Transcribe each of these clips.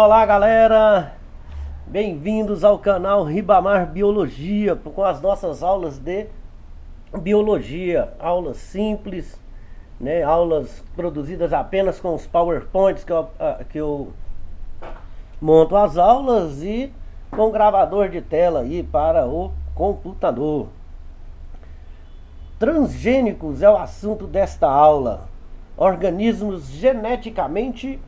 Olá galera, bem-vindos ao canal Ribamar Biologia com as nossas aulas de biologia, aulas simples, né? Aulas produzidas apenas com os PowerPoints que eu monto as aulas e com gravador de tela aí para o computador. Transgênicos é o assunto desta aula. Organismos geneticamente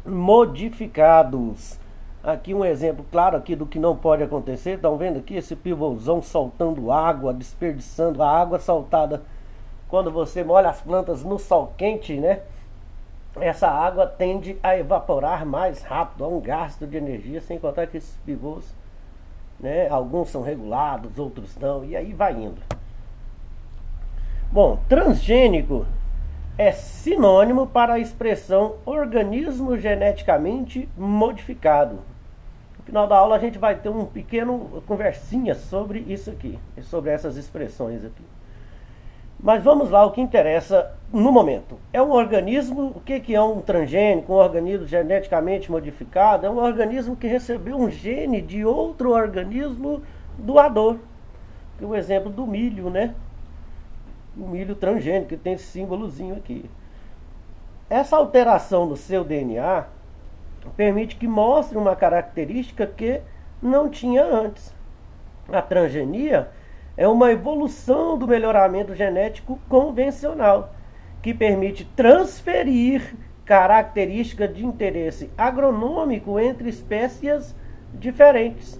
modificados. Aqui um exemplo claro aqui do que não pode acontecer. Estão vendo aqui esse pivôzão soltando água, desperdiçando a água soltada quando você molha as plantas no sol quente, né? Essa água tende a evaporar mais rápido, há um gasto de energia, sem contar que esses pivôs, né, alguns são regulados, outros não, e aí vai indo. Bom, transgênico é sinônimo para a expressão organismo geneticamente modificado. No final da aula a gente vai ter um pequeno conversinha sobre isso aqui, sobre essas expressões aqui. Mas vamos lá, o que interessa no momento. É um organismo, o que é um transgênico, um organismo geneticamente modificado? É um organismo que recebeu um gene de outro organismo doador. O exemplo do milho, né? O milho transgênico, que tem esse símbolozinho aqui. Essa alteração no seu DNA permite que mostre uma característica que não tinha antes. A transgenia é uma evolução do melhoramento genético convencional, que permite transferir características de interesse agronômico entre espécies diferentes,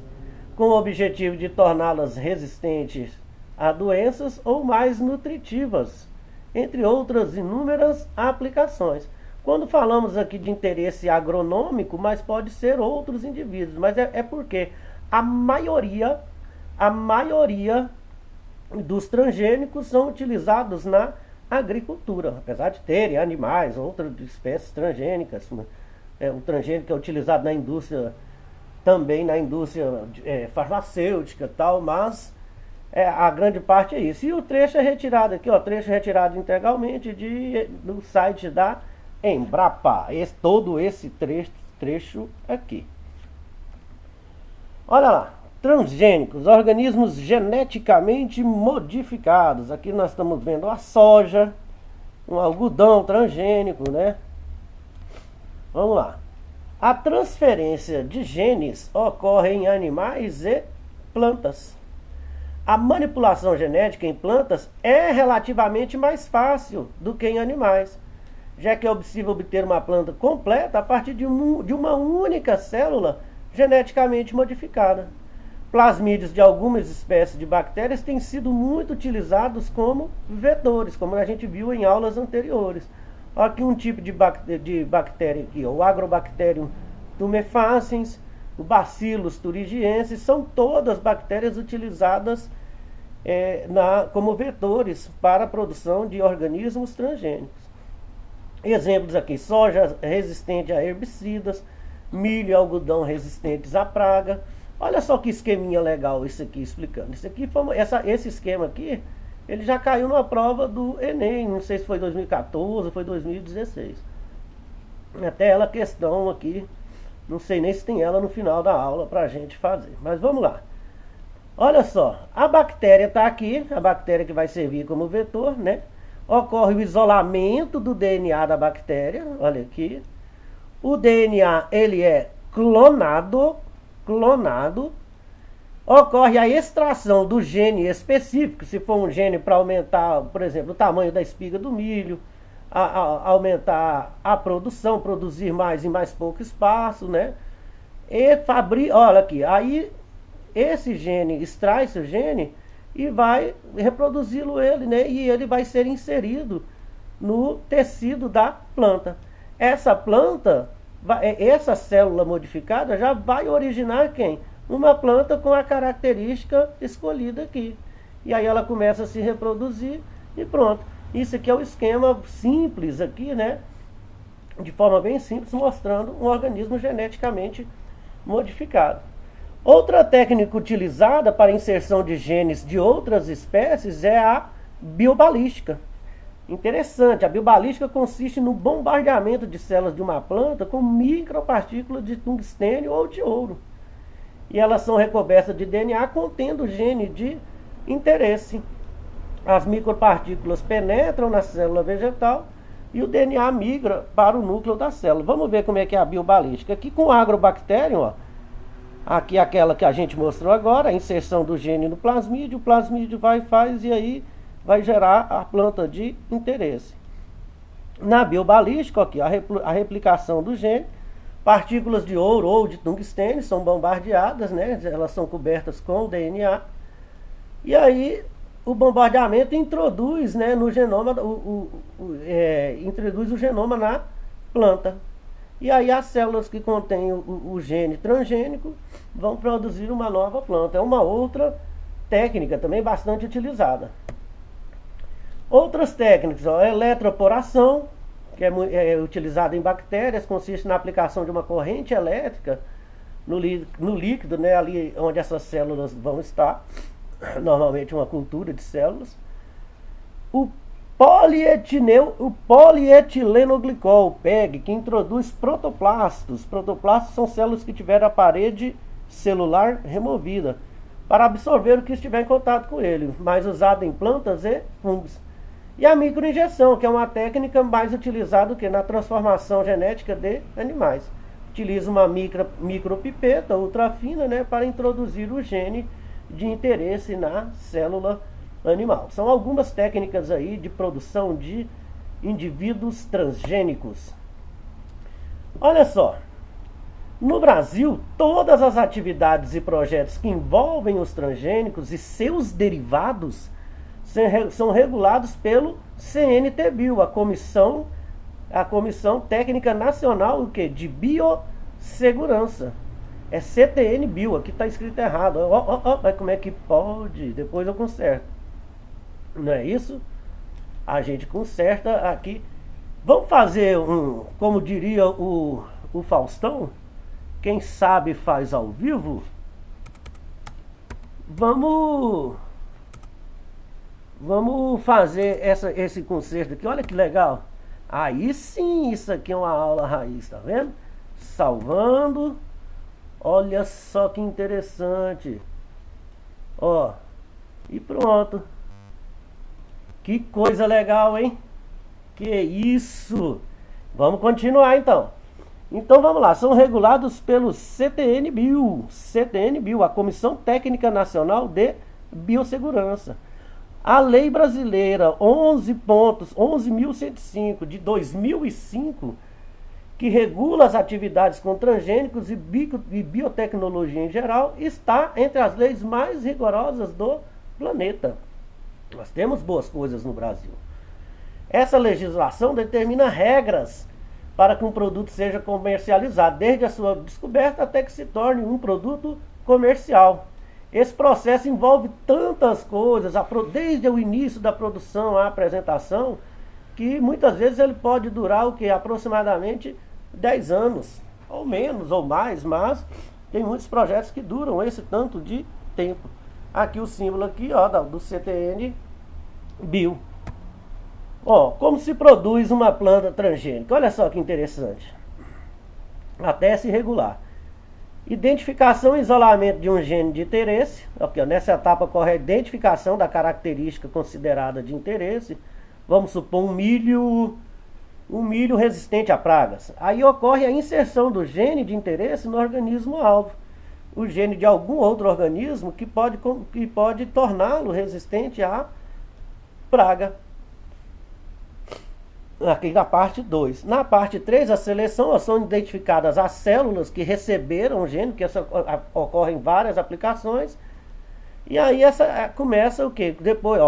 com o objetivo de torná-las resistentes a doenças ou mais nutritivas, entre outras inúmeras aplicações. Quando falamos aqui de interesse agronômico, mas pode ser outros indivíduos, mas é porque a maioria dos transgênicos são utilizados na agricultura, apesar de terem animais, outras espécies transgênicas. O transgênico é utilizado na indústria, também na indústria farmacêutica e tal, mas a grande parte é isso. E o trecho é retirado aqui, ó, trecho retirado integralmente do site da Embrapa. Todo esse trecho aqui. Olha lá, transgênicos, organismos geneticamente modificados. Aqui nós estamos vendo a soja, um algodão transgênico, né? Vamos lá. A transferência de genes ocorre em animais e plantas. A manipulação genética em plantas é relativamente mais fácil do que em animais, já que é possível obter uma planta completa a partir de uma única célula geneticamente modificada. Plasmídeos de algumas espécies de bactérias têm sido muito utilizados como vetores, como a gente viu em aulas anteriores. Aqui um tipo de bactéria aqui, o Agrobacterium tumefaciens, o Bacillus thuringiensis, são todas bactérias utilizadas como vetores para a produção de organismos transgênicos. Exemplos aqui: soja resistente a herbicidas, milho e algodão resistentes à praga. Olha só que esqueminha legal isso aqui explicando. Esse esquema aqui, ele já caiu numa prova do Enem, não sei se foi 2014 ou foi 2016. Até ela questão aqui, não sei nem se tem ela no final da aula para a gente fazer. Mas vamos lá. Olha só, a bactéria está aqui, a bactéria que vai servir como vetor, né? Ocorre o isolamento do DNA da bactéria, olha aqui. O DNA, ele é clonado. Ocorre a extração do gene específico, se for um gene para aumentar, por exemplo, o tamanho da espiga do milho, aumentar a produção, produzir mais em mais pouco espaço, né? Olha aqui, aí esse gene, extrai-se o gene e vai reproduzi-lo né? E ele vai ser inserido no tecido da planta. Essa célula modificada já vai originar quem? Uma planta com a característica escolhida aqui. E aí ela começa a se reproduzir e pronto. Isso aqui é o esquema simples aqui, né? De forma bem simples, mostrando um organismo geneticamente modificado. Outra técnica utilizada para a inserção de genes de outras espécies é a biobalística. Interessante, a biobalística consiste no bombardeamento de células de uma planta com micropartículas de tungstênio ou de ouro. E elas são recobertas de DNA contendo gene de interesse. As micropartículas penetram na célula vegetal e o DNA migra para o núcleo da célula. Vamos ver como é que é a biobalística. Aqui com o agrobacterium, ó, aqui aquela que a gente mostrou agora, a inserção do gene no plasmídio, o plasmídio vai e faz e aí vai gerar a planta de interesse. Na biobalística, aqui, a replicação do gene, partículas de ouro ou de tungstênio são bombardeadas, né? Elas são cobertas com o DNA. E aí o bombardeamento introduz, né, no genoma, introduz o genoma na planta. E aí as células que contêm o gene transgênico vão produzir uma nova planta. É uma outra técnica também bastante utilizada. Outras técnicas, ó, a eletroporação, que é utilizada em bactérias, consiste na aplicação de uma corrente elétrica no líquido, né, ali onde essas células vão estar, normalmente uma cultura de células. O polietilenglicol, o PEG, que introduz protoplastos. Protoplastos são células que tiveram a parede celular removida para absorver o que estiver em contato com ele, mais usado em plantas e fungos. E a microinjeção, que é uma técnica mais utilizada que na transformação genética de animais. Utiliza uma micropipeta ultrafina, né, para introduzir o gene de interesse na célula animal. São algumas técnicas aí de produção de indivíduos transgênicos. Olha só, no Brasil, todas as atividades e projetos que envolvem os transgênicos e seus derivados são regulados pelo CNTBio, a Comissão Técnica Nacional de Biossegurança. É CTN-Bio, aqui está escrito errado. Mas como é que pode? Depois eu conserto. Não é isso? A gente conserta aqui. Vamos fazer como diria o Faustão, quem sabe faz ao vivo. Vamos fazer esse conserto aqui. Olha que legal. Aí sim, isso aqui é uma aula raiz, tá vendo? Salvando. Olha só que interessante. Ó. E pronto. Que coisa legal, hein? Que isso. Vamos continuar então. Então vamos lá. São regulados pelo CTN-Bio. CTN-Bio, a Comissão Técnica Nacional de Biossegurança. A Lei Brasileira 11.105 de 2005, que regula as atividades com transgênicos e biotecnologia em geral, está entre as leis mais rigorosas do planeta. Nós temos boas coisas no Brasil. Essa legislação determina regras para que um produto seja comercializado, desde a sua descoberta até que se torne um produto comercial. Esse processo envolve tantas coisas, desde o início da produção à apresentação, que muitas vezes ele pode durar aproximadamente 10 anos, ou menos, ou mais, mas tem muitos projetos que duram esse tanto de tempo. Aqui o símbolo aqui, ó, do CTN-Bio. Ó, como se produz uma planta transgênica? Olha só que interessante. A teste regular. Identificação e isolamento de um gene de interesse. Aqui, ó, nessa etapa ocorre a identificação da característica considerada de interesse. Vamos supor um milho resistente a pragas. Aí ocorre a inserção do gene de interesse no organismo-alvo. O gene de algum outro organismo que pode torná-lo resistente à praga. Aqui na parte 2. Na parte 3, a seleção, são identificadas as células que receberam o gene, que ocorrem várias aplicações. E aí começa o que? Depois,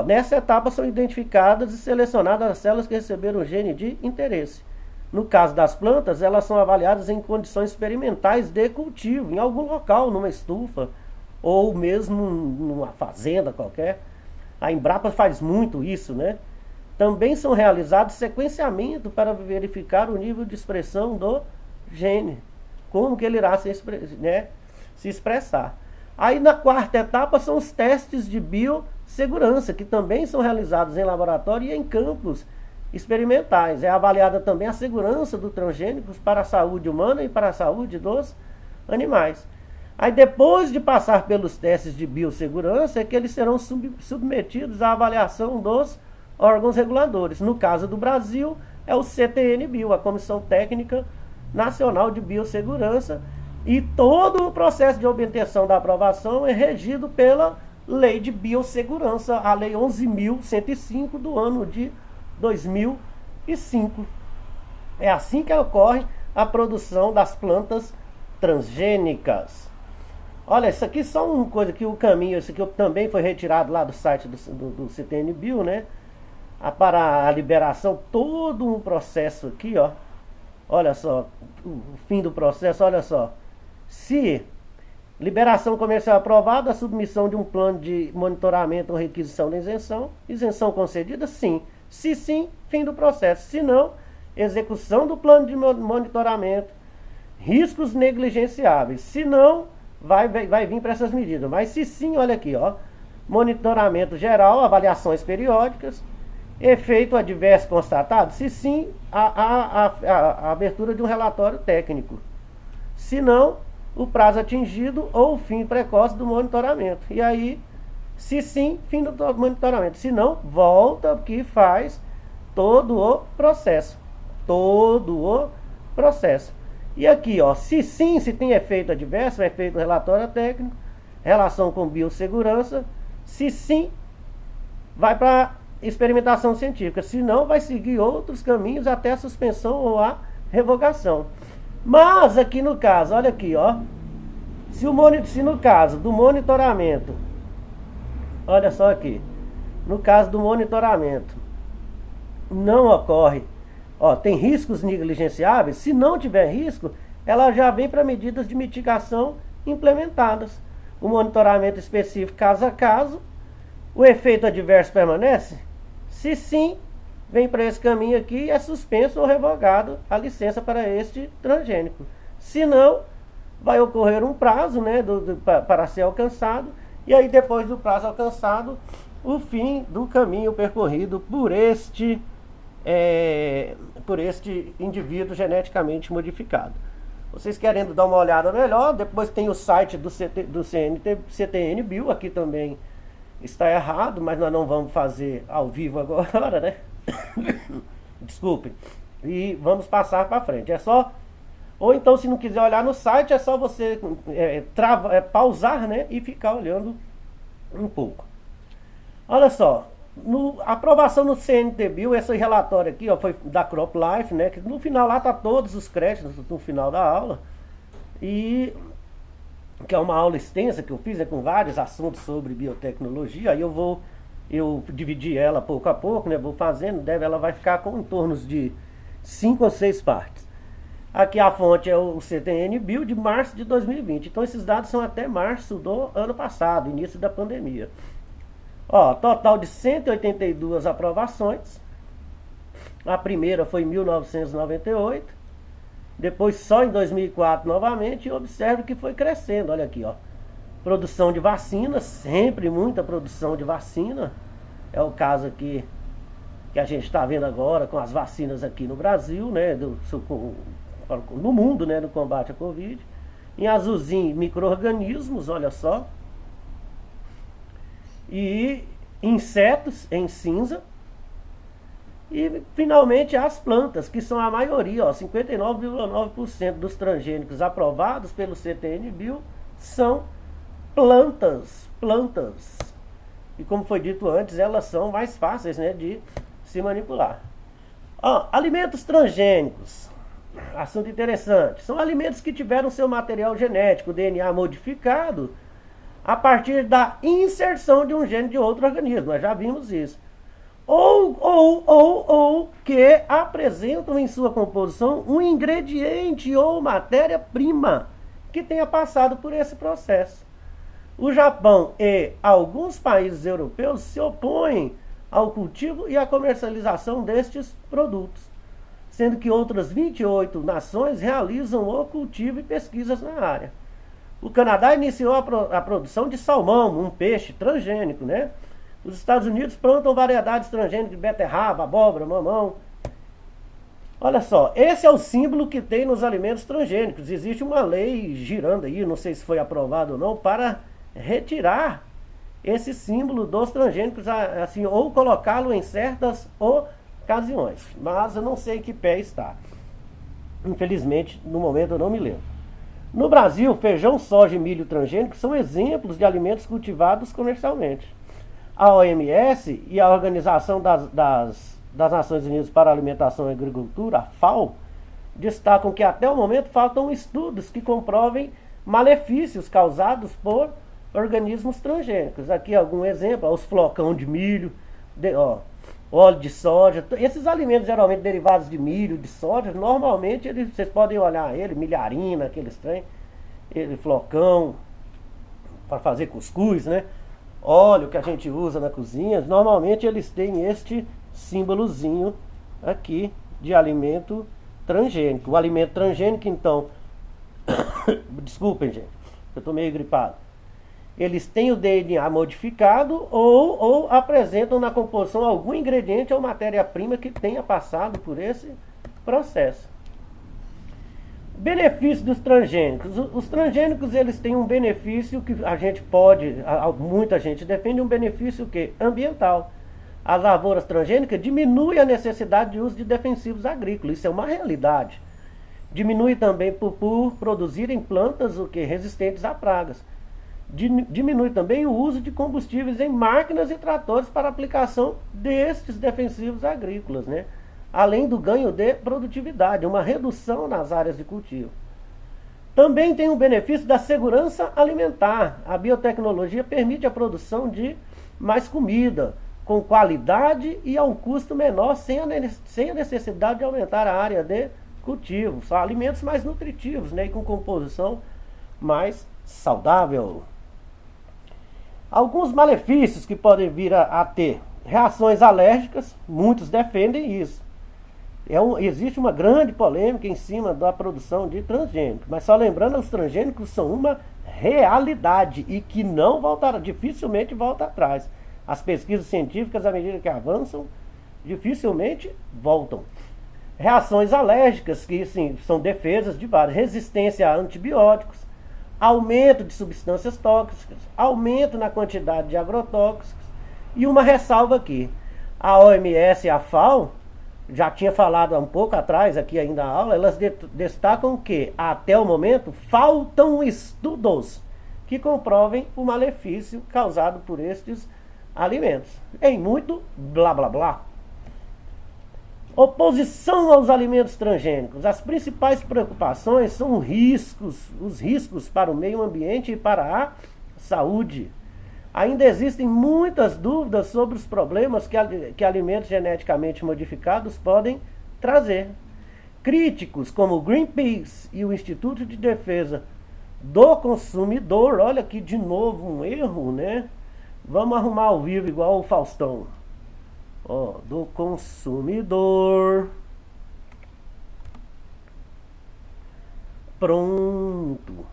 nessa etapa são identificadas e selecionadas as células que receberam o gene de interesse. No caso das plantas, elas são avaliadas em condições experimentais de cultivo, em algum local, numa estufa, ou mesmo numa fazenda qualquer. A Embrapa faz muito isso, né? Também são realizados sequenciamento para verificar o nível de expressão do gene, como que ele irá se expressar. Aí na quarta etapa são os testes de biossegurança, que também são realizados em laboratório e em campos experimentais. É avaliada também a segurança dos transgênicos para a saúde humana e para a saúde dos animais. Aí depois de passar pelos testes de biossegurança é que eles serão submetidos à avaliação dos órgãos reguladores. No caso do Brasil é o CTN-Bio, a Comissão Técnica Nacional de Biossegurança, e todo o processo de obtenção da aprovação é regido pela Lei de Biossegurança, a Lei 11.105 do ano de 2005. É assim que ocorre a produção das plantas transgênicas. Olha, isso aqui é só uma coisa que o caminho, isso aqui também foi retirado lá do site do CTN-Bio, né? Para a liberação, todo um processo aqui, ó. Olha só, o fim do processo, olha só. Se liberação comercial aprovada, a submissão de um plano de monitoramento ou requisição de isenção. Isenção concedida? Sim. Se sim, fim do processo. Se não, execução do plano de monitoramento. Riscos negligenciáveis. Se não, vai vir para essas medidas. Mas se sim, olha aqui, ó. Monitoramento geral, avaliações periódicas. Efeito adverso constatado? Se sim, a abertura de um relatório técnico. Se não, o prazo atingido ou o fim precoce do monitoramento. E aí, se sim, fim do monitoramento. Se não, volta que faz todo o processo. Todo o processo. E aqui, ó, se sim, se tem efeito adverso, é feito relatório técnico, relação com biossegurança. Se sim, vai para experimentação científica. Se não, vai seguir outros caminhos até a suspensão ou a revogação. Mas aqui no caso, olha aqui, ó. Se no caso do monitoramento, olha só aqui, no caso do monitoramento não ocorre, ó, tem riscos negligenciáveis. Se não tiver risco, ela já vem para medidas de mitigação implementadas. O monitoramento específico caso a caso. O efeito adverso permanece? Se sim, vem para esse caminho aqui e é suspenso ou revogado a licença para este transgênico. Se não, vai ocorrer um prazo, né, para ser alcançado, e aí depois do prazo alcançado, o fim do caminho percorrido por este indivíduo geneticamente modificado. Vocês querendo dar uma olhada melhor, depois tem o site do CTN-Bio, aqui também está errado, mas nós não vamos fazer ao vivo agora, né? Desculpe. E vamos passar para frente. É só, ou então se não quiser olhar no site, é só você pausar, né, e ficar olhando um pouco. Olha só, a aprovação no CNT-Bio, esse relatório aqui, ó, foi da CropLife, né, que no final lá tá todos os créditos no final da aula, e que é uma aula extensa que eu fiz, com vários assuntos sobre biotecnologia. Aí eu dividi ela pouco a pouco, né, vou fazendo, ela vai ficar com em torno de 5 ou 6 partes. Aqui a fonte é o CTN-Bio de março de 2020. Então esses dados são até março do ano passado, início da pandemia. Ó, total de 182 aprovações. A primeira foi em 1998. Depois só em 2004 novamente, e observe que foi crescendo. Olha aqui, ó. Produção de vacina, sempre muita produção de vacina. É o caso aqui que a gente está vendo agora com as vacinas aqui no Brasil, né, no mundo, né, no combate à Covid. Em azulzinho, micro-organismos, olha só. E insetos em cinza. E finalmente as plantas, que são a maioria, 59,9% dos transgênicos aprovados pelo CTN-Bio são plantas. E como foi dito antes, elas são mais fáceis, né, de se manipular. Alimentos transgênicos, assunto interessante. São alimentos que tiveram seu material genético, DNA modificado, a partir da inserção de um gene de outro organismo. Nós já vimos isso. Ou que apresentam em sua composição um ingrediente ou matéria-prima que tenha passado por esse processo. O Japão e alguns países europeus se opõem ao cultivo e à comercialização destes produtos, sendo que outras 28 nações realizam o cultivo e pesquisas na área. O Canadá iniciou a produção de salmão, um peixe transgênico, né? Os Estados Unidos plantam variedades transgênicas de beterraba, abóbora, mamão. Olha só, esse é o símbolo que tem nos alimentos transgênicos. Existe uma lei girando aí, não sei se foi aprovado ou não, para retirar esse símbolo dos transgênicos, assim, ou colocá-lo em certas ocasiões. Mas eu não sei em que pé está. Infelizmente, no momento eu não me lembro. No Brasil, feijão, soja e milho transgênicos são exemplos de alimentos cultivados comercialmente. A OMS e a Organização das Nações Unidas para a Alimentação e Agricultura, a FAO, destacam que até o momento faltam estudos que comprovem malefícios causados por organismos transgênicos. Aqui algum exemplo, os flocão de milho, óleo de soja. Esses alimentos geralmente derivados de milho, de soja, normalmente vocês podem olhar ele, milharina, aqueles trem, ele flocão para fazer cuscuz, né? Óleo que a gente usa na cozinha, normalmente eles têm este símbolozinho aqui de alimento transgênico. O alimento transgênico, então, desculpem, gente, eu tô meio gripado. Eles têm o DNA modificado ou apresentam na composição algum ingrediente ou matéria-prima que tenha passado por esse processo. Benefício dos transgênicos. Os transgênicos, eles têm um benefício que a gente pode, muita gente defende, um benefício que ambiental. As lavouras transgênicas diminuem a necessidade de uso de defensivos agrícolas. Isso é uma realidade. Diminui também por produzirem plantas resistentes a pragas. Diminui também o uso de combustíveis em máquinas e tratores para aplicação destes defensivos agrícolas, né? Além do ganho de produtividade, uma redução nas áreas de cultivo. Também tem o benefício da segurança alimentar. A biotecnologia permite a produção de mais comida, com qualidade e a um custo menor, sem a necessidade de aumentar a área de cultivo. São alimentos mais nutritivos, né? E com composição mais saudável. Alguns malefícios que podem vir a ter. Reações alérgicas, muitos defendem isso. Existe uma grande polêmica em cima da produção de transgênicos. Mas só lembrando, os transgênicos são uma realidade e que não voltará, dificilmente volta atrás. As pesquisas científicas, à medida que avançam, dificilmente voltam. Reações alérgicas, que sim, são defesas de várias. Resistência a antibióticos, aumento de substâncias tóxicas, aumento na quantidade de agrotóxicos. E uma ressalva aqui, a OMS e a FAO, já tinha falado um pouco atrás aqui ainda na aula, elas destacam que, até o momento, faltam estudos que comprovem o malefício causado por estes alimentos. Em muito blá blá blá. Oposição aos alimentos transgênicos. As principais preocupações são os riscos para o meio ambiente e para a saúde. Ainda existem muitas dúvidas sobre os problemas que alimentos geneticamente modificados podem trazer. Críticos como o Greenpeace e o Instituto de Defesa do Consumidor, olha aqui de novo um erro, né? Vamos arrumar ao vivo igual o Faustão. Ó, do consumidor. Pronto.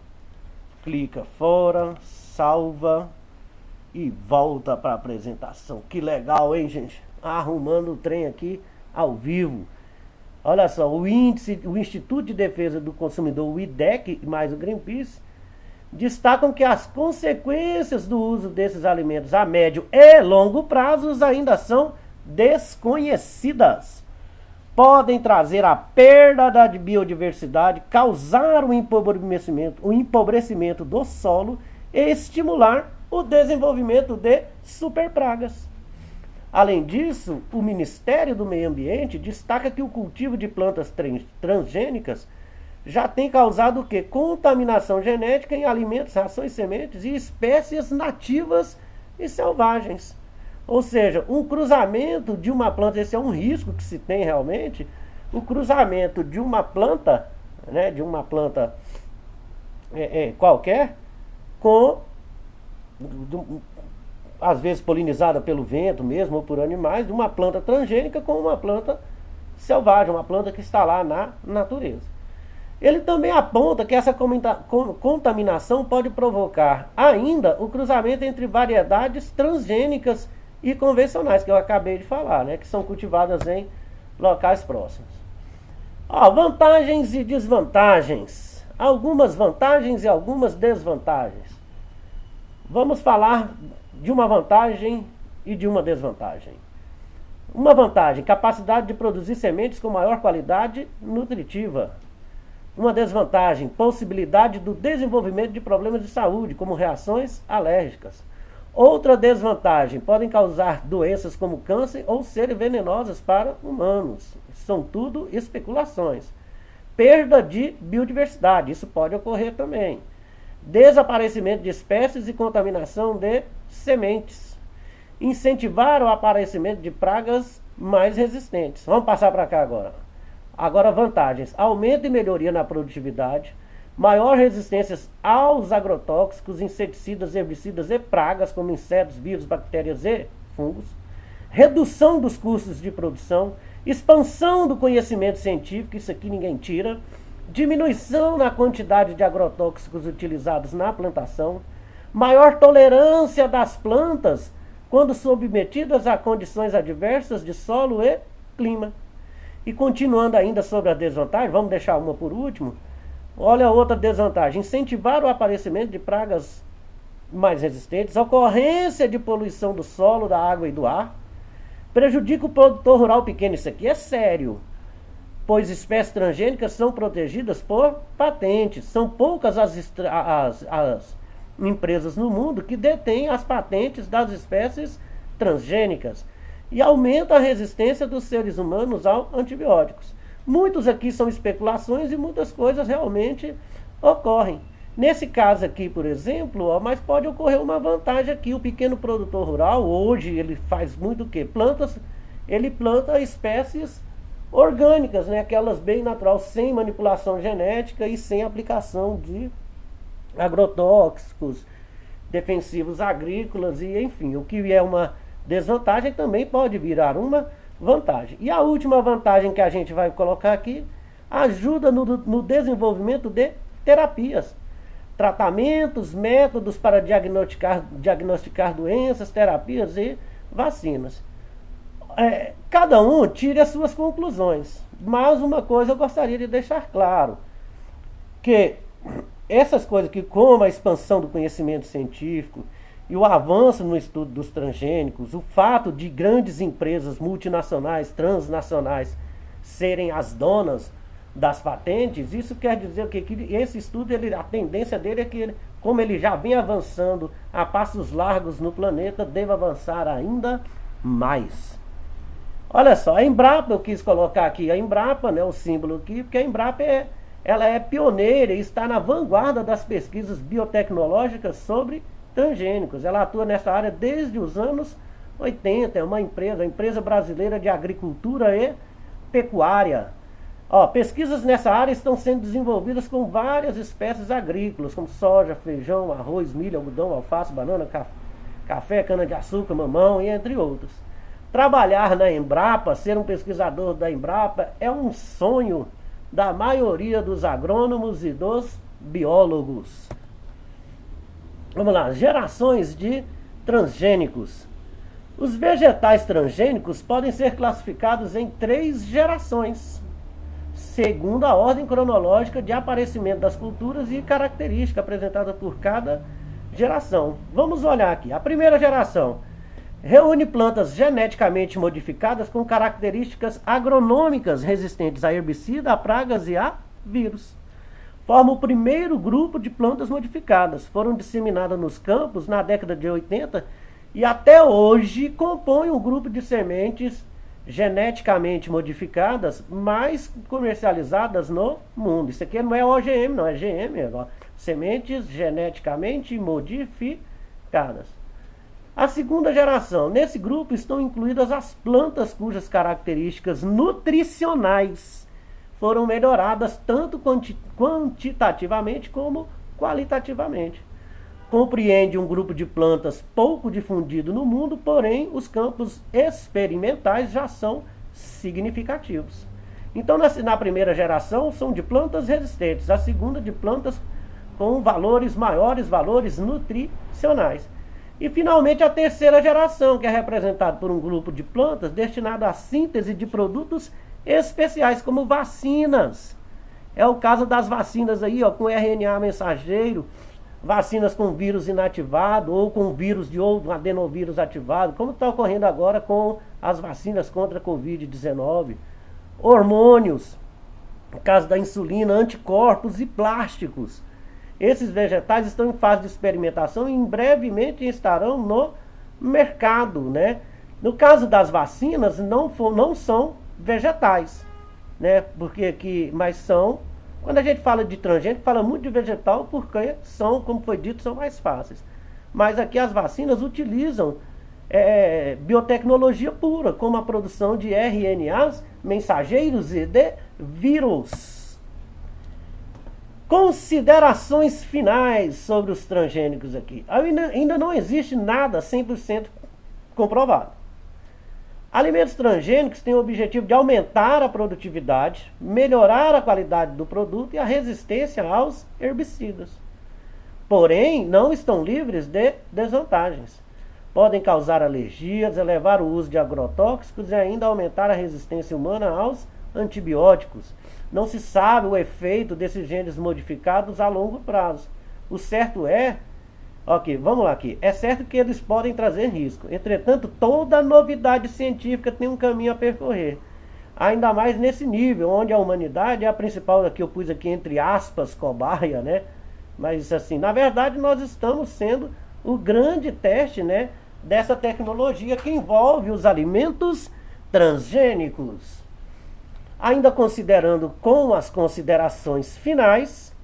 Clica fora, salva e volta para a apresentação. Que legal, hein, gente? Arrumando o trem aqui ao vivo. Olha só, o Instituto de Defesa do Consumidor, o IDEC, mais o Greenpeace, destacam que as consequências do uso desses alimentos a médio e longo prazos ainda são desconhecidas. Podem trazer a perda da biodiversidade, causar o empobrecimento do solo e estimular o desenvolvimento de superpragas. Além disso, o Ministério do Meio Ambiente destaca que o cultivo de plantas transgênicas já tem causado o quê? Contaminação genética em alimentos, rações, sementes e espécies nativas e selvagens. Ou seja, um cruzamento de uma planta, esse é um risco que se tem realmente, o cruzamento de uma planta, né, de uma planta qualquer, com, às vezes polinizada pelo vento mesmo, ou por animais, de uma planta transgênica com uma planta selvagem, uma planta que está lá na natureza. Ele também aponta que essa contaminação pode provocar ainda o cruzamento entre variedades transgênicas e convencionais, que eu acabei de falar, né, que são cultivadas em locais próximos. Ó, vantagens e desvantagens. Algumas vantagens e algumas desvantagens. Vamos falar de uma vantagem e de uma desvantagem. Uma vantagem, capacidade de produzir sementes com maior qualidade nutritiva. Uma desvantagem, possibilidade do desenvolvimento de problemas de saúde, como reações alérgicas. Outra desvantagem, podem causar doenças como câncer ou serem venenosas para humanos. São tudo especulações. Perda de biodiversidade, isso pode ocorrer também. Desaparecimento de espécies e contaminação de sementes. Incentivar o aparecimento de pragas mais resistentes. Vamos passar para cá agora. Agora, vantagens: aumento e melhoria na produtividade, maior resistência aos agrotóxicos, inseticidas, herbicidas e pragas, como insetos, vírus, bactérias e fungos, redução dos custos de produção, expansão do conhecimento científico, isso aqui ninguém tira, diminuição na quantidade de agrotóxicos utilizados na plantação, maior tolerância das plantas quando submetidas a condições adversas de solo e clima. E continuando ainda sobre a desvantagem, vamos deixar uma por último. Olha a outra desvantagem: incentivar o aparecimento de pragas mais resistentes, ocorrência de poluição do solo, da água e do ar, prejudica o produtor rural pequeno. Isso aqui é sério, pois espécies transgênicas são protegidas por patentes. São poucas as empresas no mundo que detêm as patentes das espécies transgênicas. E aumenta a resistência dos seres humanos aos antibióticos. Muitos aqui são especulações e muitas coisas realmente ocorrem. Nesse caso aqui, por exemplo, ó, mas pode ocorrer uma vantagem aqui. O pequeno produtor rural, hoje, ele faz muito o quê? Ele planta espécies orgânicas, né? Aquelas bem naturais, sem manipulação genética e sem aplicação de agrotóxicos, defensivos agrícolas e enfim, o que é uma desvantagem também pode virar uma vantagem. E a última vantagem que a gente vai colocar aqui: ajuda no desenvolvimento de terapias, tratamentos, métodos para diagnosticar doenças, terapias e vacinas. Cada um tire as suas conclusões, mas uma coisa eu gostaria de deixar claro, que essas coisas que, como a expansão do conhecimento científico e o avanço no estudo dos transgênicos, o fato de grandes empresas multinacionais, transnacionais, serem as donas das patentes, isso quer dizer que esse estudo, a tendência dele é que, como ele já vem avançando a passos largos no planeta, deva avançar ainda mais. Olha só, a Embrapa, eu quis colocar aqui a Embrapa, né, o símbolo aqui, porque a Embrapa ela é pioneira e está na vanguarda das pesquisas biotecnológicas sobre transgênicos. Ela atua nessa área desde os anos 80, é uma empresa brasileira de agricultura e pecuária. Pesquisas nessa área estão sendo desenvolvidas com várias espécies agrícolas, como soja, feijão, arroz, milho, algodão, alface, banana, café, cana-de-açúcar, mamão e entre outros. Trabalhar na Embrapa, ser um pesquisador da Embrapa, é um sonho da maioria dos agrônomos e dos biólogos. Vamos lá, gerações de transgênicos. Os vegetais transgênicos podem ser classificados em 3 gerações, segundo a ordem cronológica de aparecimento das culturas e característica apresentada por cada geração. Vamos olhar aqui. A primeira geração reúne plantas geneticamente modificadas com características agronômicas resistentes a herbicida, a pragas e a vírus. Forma o primeiro grupo de plantas modificadas. Foram disseminadas nos campos na década de 80 e até hoje compõem um grupo de sementes geneticamente modificadas mais comercializadas no mundo. Isso aqui não é OGM, não é GM agora. Sementes geneticamente modificadas. A segunda geração. Nesse grupo estão incluídas as plantas cujas características nutricionais foram melhoradas tanto quantitativamente como qualitativamente. Compreende um grupo de plantas pouco difundido no mundo, porém os campos experimentais já são significativos. Então, na primeira geração, são de plantas resistentes. A segunda, de plantas com maiores valores nutricionais. E, finalmente, a terceira geração, que é representada por um grupo de plantas destinado à síntese de produtos especiais, como vacinas. É o caso das vacinas aí, ó, com RNA mensageiro, vacinas com vírus inativado ou com vírus de outro adenovírus ativado, como está ocorrendo agora com as vacinas contra a Covid-19. Hormônios, no caso da insulina, anticorpos e plásticos. Esses vegetais estão em fase de experimentação e em brevemente estarão no mercado, né? No caso das vacinas, não são vegetais, né? Mas são, quando a gente fala de transgênico, fala muito de vegetal porque são, como foi dito, são mais fáceis. Mas aqui as vacinas utilizam biotecnologia pura, como a produção de RNAs mensageiros e de vírus. Considerações finais sobre os transgênicos aqui. Ainda não existe nada 100% comprovado. Alimentos transgênicos têm o objetivo de aumentar a produtividade, melhorar a qualidade do produto e a resistência aos herbicidas. Porém, não estão livres de desvantagens. Podem causar alergias, elevar o uso de agrotóxicos e ainda aumentar a resistência humana aos antibióticos. Não se sabe o efeito desses genes modificados a longo prazo. O certo é... Ok, vamos lá aqui. É certo que eles podem trazer risco. Entretanto, toda novidade científica tem um caminho a percorrer. Ainda mais nesse nível, onde a humanidade é a principal, que eu pus aqui entre aspas, cobaia, né? Mas assim, na verdade nós estamos sendo o grande teste, né, dessa tecnologia que envolve os alimentos transgênicos. Ainda considerando com as considerações finais,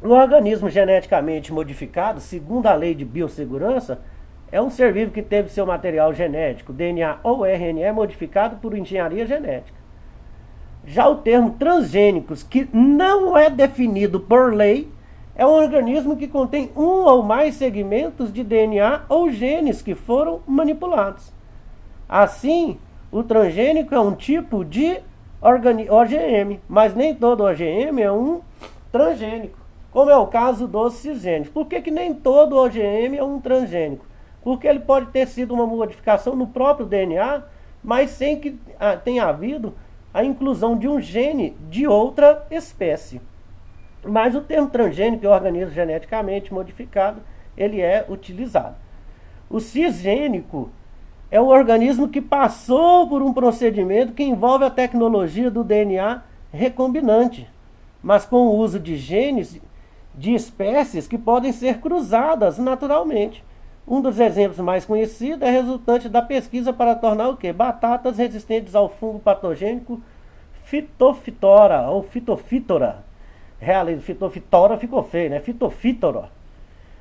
o organismo geneticamente modificado, segundo a lei de biossegurança, é um ser vivo que teve seu material genético, DNA ou RNA, modificado por engenharia genética. Já o termo transgênicos, que não é definido por lei, é um organismo que contém um ou mais segmentos de DNA ou genes que foram manipulados. Assim, o transgênico é um tipo de OGM, mas nem todo OGM é um transgênico, como é o caso dos cisgênicos. Por que nem todo OGM é um transgênico? Porque ele pode ter sido uma modificação no próprio DNA, mas sem que tenha havido a inclusão de um gene de outra espécie. Mas o termo transgênico é organismo geneticamente modificado, ele é utilizado. O cisgênico é um organismo que passou por um procedimento que envolve a tecnologia do DNA recombinante, mas com o uso de genes de espécies que podem ser cruzadas naturalmente. Um dos exemplos mais conhecidos é resultante da pesquisa para tornar o quê? Batatas resistentes ao fungo patogênico Phytophthora ou Phytophthora. Phytophthora ficou feio, né? Phytophthora.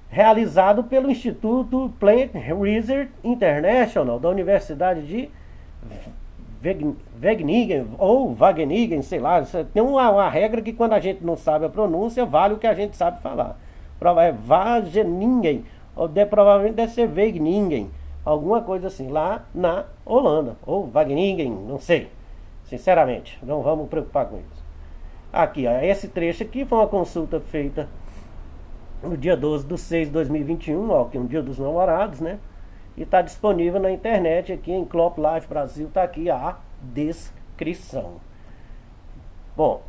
Realizado pelo Instituto Plant Research International da Universidade de Wageningen ou Wageningen, sei lá. Tem uma regra que quando a gente não sabe a pronúncia, vale o que a gente sabe falar. É Wageningen, ou provavelmente deve ser Wageningen, alguma coisa assim, lá na Holanda. Ou Wageningen, não sei. Sinceramente, não vamos preocupar com isso. Aqui, ó, esse trecho aqui foi uma consulta feita no dia 12/6/2021, ó, que é um dia dos namorados, né? E está disponível na internet aqui em Clop Life Brasil, está aqui a descrição. Bom,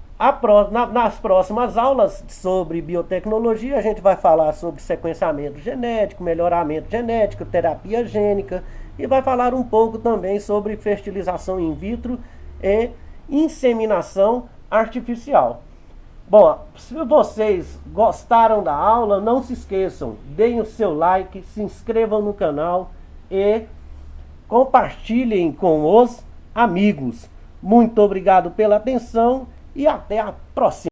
nas próximas aulas sobre biotecnologia, a gente vai falar sobre sequenciamento genético, melhoramento genético, terapia gênica, e vai falar um pouco também sobre fertilização in vitro e inseminação artificial. Bom, se vocês gostaram da aula, não se esqueçam, deem o seu like, se inscrevam no canal e compartilhem com os amigos. Muito obrigado pela atenção e até a próxima.